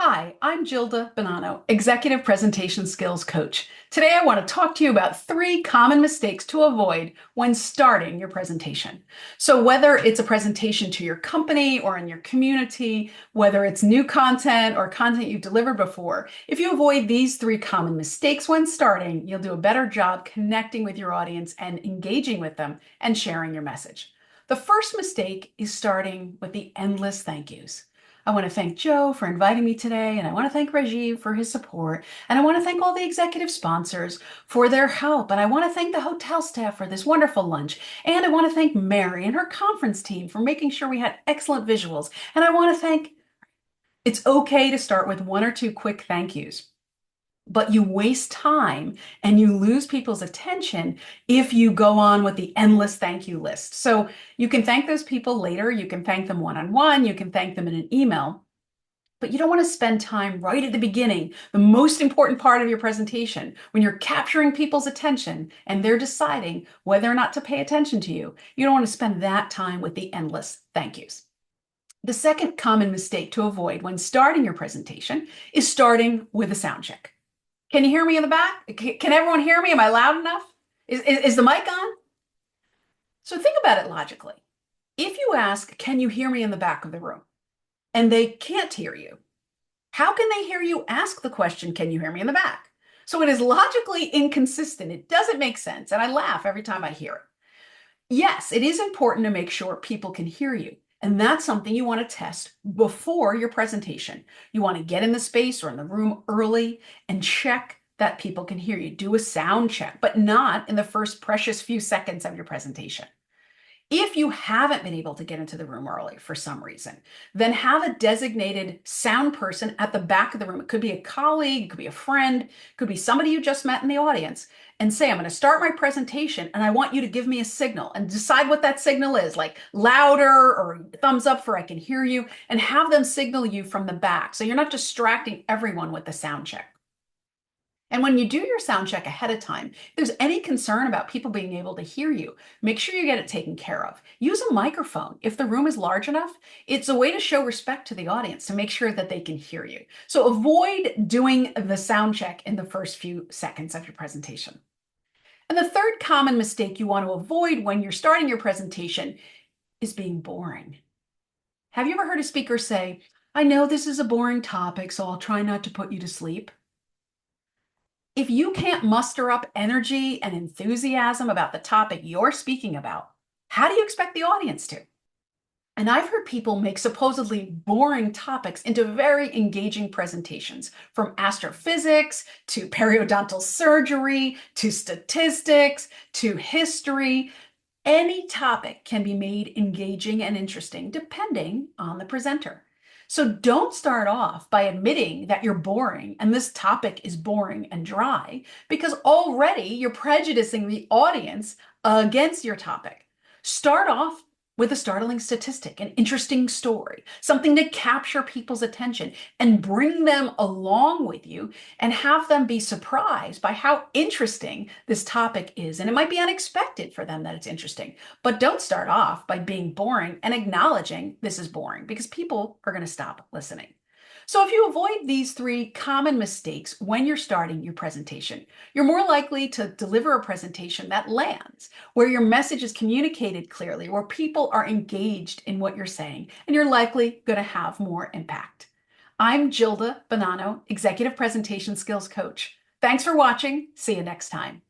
Hi, I'm Gilda Bonanno, Executive Presentation Skills Coach. Today, I want to talk to you about three common mistakes to avoid when starting your presentation. So, whether it's a presentation to your company or in your community, whether it's new content or content you've delivered before, if you avoid these three common mistakes when starting, you'll do a better job connecting with your audience and engaging with them and sharing your message. The first mistake is starting with the endless thank yous. I want to thank Joe for inviting me today, and I want to thank Rajiv for his support, and I want to thank all the executive sponsors for their help, and I want to thank the hotel staff for this wonderful lunch, and I want to thank Mary and her conference team for making sure we had excellent visuals, and I want to thank. It's okay to start with one or two quick thank yous, but you waste time and you lose people's attention if you go on with the endless thank you list. So you can thank those people later. You can thank them one-on-one. You can thank them in an email, but you don't want to spend time right at the beginning, the most important part of your presentation, when you're capturing people's attention and they're deciding whether or not to pay attention to you. You don't want to spend that time with the endless thank yous. The second common mistake to avoid when starting your presentation is starting with a sound check. Can you hear me in the back? Can everyone hear me? Am I loud enough? Is the mic on? So think about it logically. If you ask, can you hear me in the back of the room? And they can't hear you, how can they hear you ask the question, can you hear me in the back? So it is logically inconsistent. It doesn't make sense. And I laugh every time I hear it. Yes, it is important to make sure people can hear you. And that's something you want to test before your presentation. You want to get in the space or in the room early and check that people can hear you. Do a sound check, but not in the first precious few seconds of your presentation. If you haven't been able to get into the room early for some reason, then have a designated sound person at the back of the room. It could be a colleague, it could be a friend, it could be somebody you just met in the audience, and say, I'm going to start my presentation and I want you to give me a signal and decide what that signal is, like louder or thumbs up for I can hear you, and have them signal you from the back. So you're not distracting everyone with the sound check. And when you do your sound check ahead of time, if there's any concern about people being able to hear you, make sure you get it taken care of. Use a microphone. If the room is large enough, it's a way to show respect to the audience to make sure that they can hear you. So avoid doing the sound check in the first few seconds of your presentation. And the third common mistake you want to avoid when you're starting your presentation is being boring. Have you ever heard a speaker say, I know this is a boring topic, so I'll try not to put you to sleep? If you can't muster up energy and enthusiasm about the topic you're speaking about, how do you expect the audience to? And I've heard people make supposedly boring topics into very engaging presentations, from astrophysics to periodontal surgery to statistics to history. Any topic can be made engaging and interesting depending on the presenter. So don't start off by admitting that you're boring and this topic is boring and dry, because already you're prejudicing the audience against your topic. Start off with a startling statistic, an interesting story, something to capture people's attention and bring them along with you and have them be surprised by how interesting this topic is. And it might be unexpected for them that it's interesting, but don't start off by being boring and acknowledging this is boring, because people are going to stop listening. So if you avoid these three common mistakes when you're starting your presentation, you're more likely to deliver a presentation that lands, where your message is communicated clearly, where people are engaged in what you're saying, and you're likely going to have more impact. I'm Gilda Bonanno, Executive Presentation Skills Coach. Thanks for watching. See you next time.